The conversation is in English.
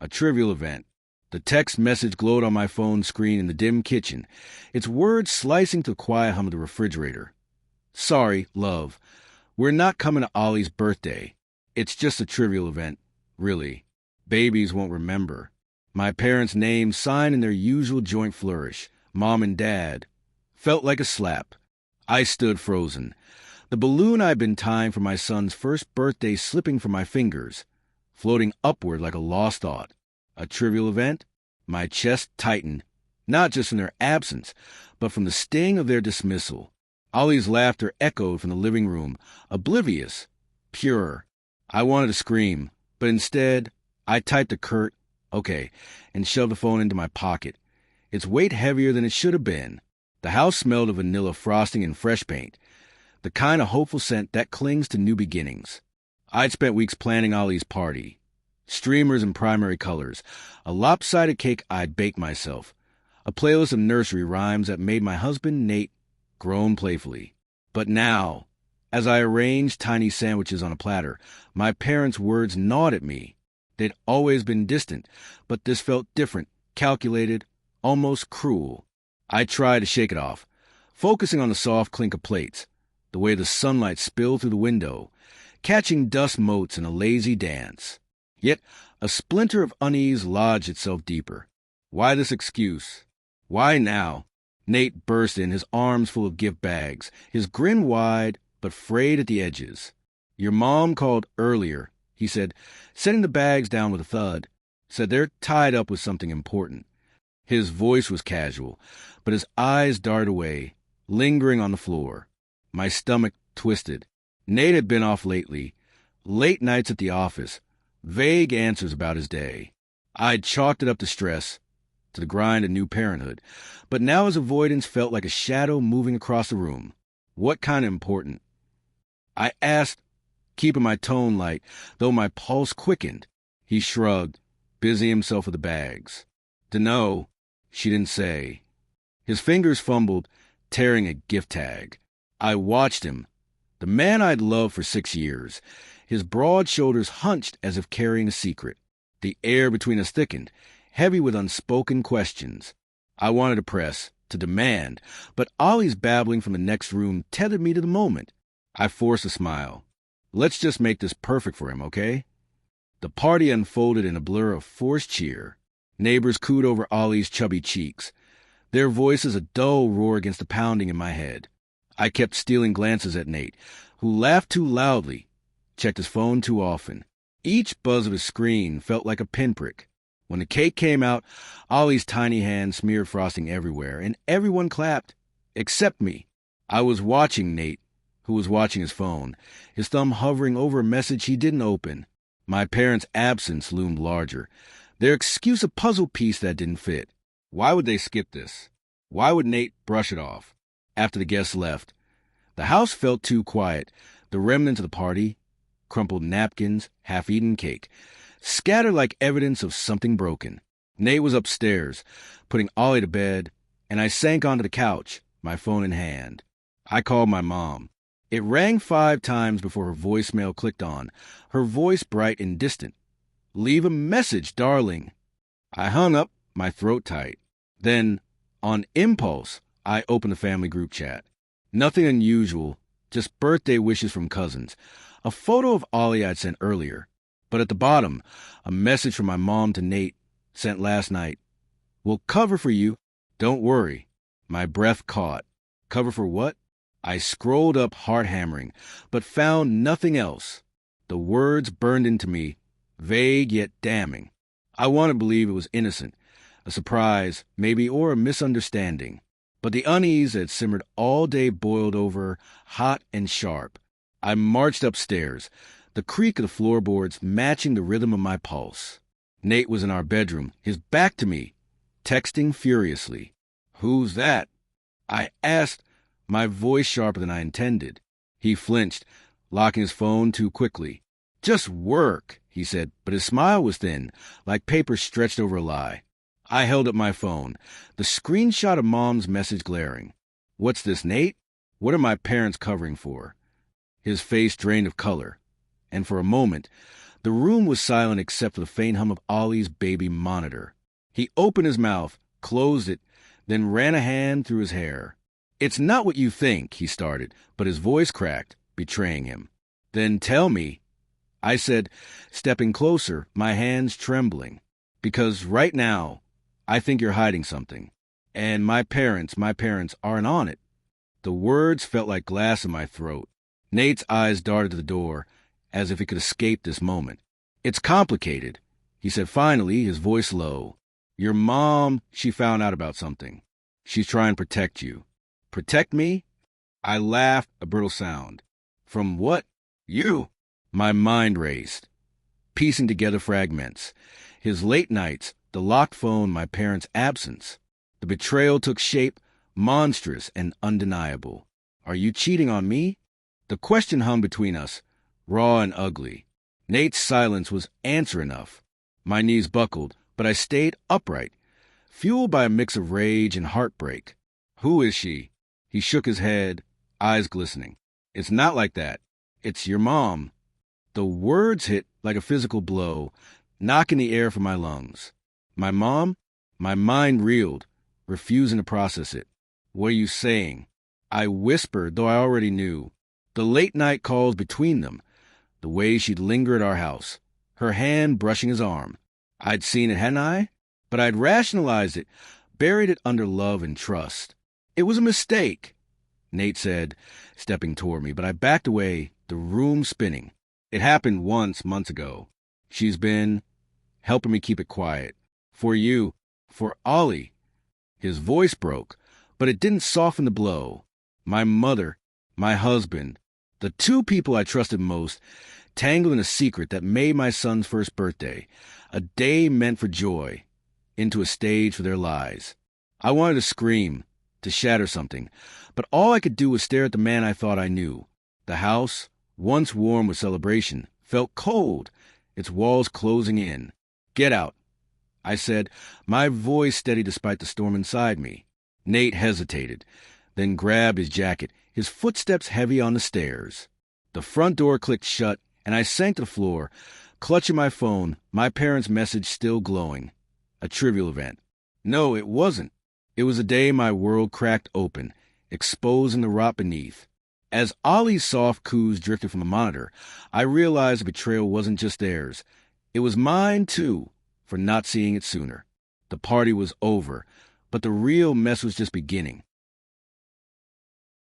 A trivial event. The text message glowed on my phone screen in the dim kitchen, its words slicing to the quiet hum of the refrigerator. Sorry, love. We're not coming to Ollie's birthday. It's just a trivial event, really. Babies won't remember. My parents' names signed in their usual joint flourish, Mom and Dad. Felt like a slap. I stood frozen. The balloon I'd been tying for my son's first birthday slipping from my fingers, floating upward like a lost thought. A trivial event? My chest tightened, not just from their absence, but from the sting of their dismissal. Ollie's laughter echoed from the living room, oblivious, pure. I wanted to scream, but instead, I typed a curt, "Okay," and shoved the phone into my pocket. Its weight heavier than it should have been. The house smelled of vanilla frosting and fresh paint, the kind of hopeful scent that clings to new beginnings. I'd spent weeks planning Ollie's party. Streamers in primary colors, a lopsided cake I'd baked myself, a playlist of nursery rhymes that made my husband, Nate, groan playfully. But now, as I arranged tiny sandwiches on a platter, my parents' words gnawed at me. They'd always been distant, but this felt different, calculated, almost cruel. I tried to shake it off, focusing on the soft clink of plates, the way the sunlight spilled through the window, catching dust motes in a lazy dance. Yet a splinter of unease lodged itself deeper. Why this excuse? Why now? Nate burst in, his arms full of gift bags, his grin wide but frayed at the edges. "Your mom called earlier," he said, setting the bags down with a thud. "Said they're tied up with something important." His voice was casual, but his eyes darted away, lingering on the floor. My stomach twisted. Nate had been off lately. Late nights at the office. Vague answers about his day. I'd chalked it up to stress, to the grind of new parenthood, but now his avoidance felt like a shadow moving across the room. What kind of important? I asked, keeping my tone light, though my pulse quickened. He shrugged, busying himself with the bags. "Dunno," she didn't say. His fingers fumbled, tearing a gift tag. I watched him, the man I'd loved for 6 years, his broad shoulders hunched as if carrying a secret. The air between us thickened, heavy with unspoken questions. I wanted to press, to demand, but Ollie's babbling from the next room tethered me to the moment. I forced a smile. "Let's just make this perfect for him, okay?" The party unfolded in a blur of forced cheer. Neighbors cooed over Ollie's chubby cheeks, their voices a dull roar against the pounding in my head. I kept stealing glances at Nate, who laughed too loudly, checked his phone too often. Each buzz of his screen felt like a pinprick. When the cake came out, Ollie's tiny hand smeared frosting everywhere, and everyone clapped, except me. I was watching Nate, who was watching his phone, his thumb hovering over a message he didn't open. My parents' absence loomed larger, their excuse a puzzle piece that didn't fit. Why would they skip this? Why would Nate brush it off? After the guests left, the house felt too quiet. The remnants of the party, crumpled napkins, half-eaten cake, scattered like evidence of something broken. Nate was upstairs, putting Ollie to bed, and I sank onto the couch, my phone in hand. I called my mom. It rang 5 times before her voicemail clicked on, her voice bright and distant. "Leave a message, darling." I hung up, my throat tight. Then, on impulse, I opened the family group chat. Nothing unusual, just birthday wishes from cousins, a photo of Ollie I'd sent earlier. But at the bottom, a message from my mom to Nate, sent last night. "We'll cover for you. Don't worry." My breath caught. Cover for what? I scrolled up, heart hammering, but found nothing else. The words burned into me, vague yet damning. I wanted to believe it was innocent, a surprise, maybe, or a misunderstanding. But the unease that simmered all day boiled over, hot and sharp. I marched upstairs, the creak of the floorboards matching the rhythm of my pulse. Nate was in our bedroom, his back to me, texting furiously. "Who's that?" I asked, my voice sharper than I intended. He flinched, locking his phone too quickly. "Just work," he said, but his smile was thin, like paper stretched over a lie. I held up my phone, the screenshot of Mom's message glaring. "What's this, Nate? What are my parents covering for?" His face drained of color, and for a moment, The room was silent except for the faint hum of Ollie's baby monitor. He opened his mouth, closed it, then ran a hand through his hair. "It's not what you think," he started, but his voice cracked, betraying him. "Then tell me," I said, stepping closer, my hands trembling. "Because right now, I think you're hiding something. And my parents aren't on it." The words felt like glass in my throat. Nate's eyes darted to the door, as if he could escape this moment. "It's complicated," he said finally, his voice low. "Your mom, she found out about something. She's trying to protect you." "Protect me?" I laughed, a brittle sound. "From what? You?" My mind raced, piecing together fragments. His late nights, the locked phone, my parents' absence. The betrayal took shape, monstrous and undeniable. "Are you cheating on me?" The question hung between us, raw and ugly. Nate's silence was answer enough. My knees buckled, but I stayed upright, fueled by a mix of rage and heartbreak. "Who is she?" He shook his head, eyes glistening. "It's not like that. It's your mom." The words hit like a physical blow, knocking the air from my lungs. "My mom?" My mind reeled, refusing to process it. "What are you saying?" I whispered, though I already knew. The late-night calls between them, the way she'd linger at our house, her hand brushing his arm. I'd seen it, hadn't I? But I'd rationalized it, buried it under love and trust. "It was a mistake," Nate said, stepping toward me, but I backed away, the room spinning. "It happened once, months ago. She's been helping me keep it quiet. For you, for Ollie." His voice broke, but it didn't soften the blow. My mother, my husband, the two people I trusted most, tangled in a secret that made my son's first birthday, a day meant for joy, into a stage for their lies. I wanted to scream, to shatter something, but all I could do was stare at the man I thought I knew. The house, once warm with celebration, felt cold, its walls closing in. "Get out," I said, my voice steady despite the storm inside me. Nate hesitated, then grabbed his jacket, his footsteps heavy on the stairs. The front door clicked shut, and I sank to the floor, clutching my phone, my parents' message still glowing. A trivial event. No, it wasn't. It was the day my world cracked open, exposing the rot beneath. As Ollie's soft coos drifted from the monitor, I realized the betrayal wasn't just theirs. It was mine, too, for not seeing it sooner. The party was over, but the real mess was just beginning.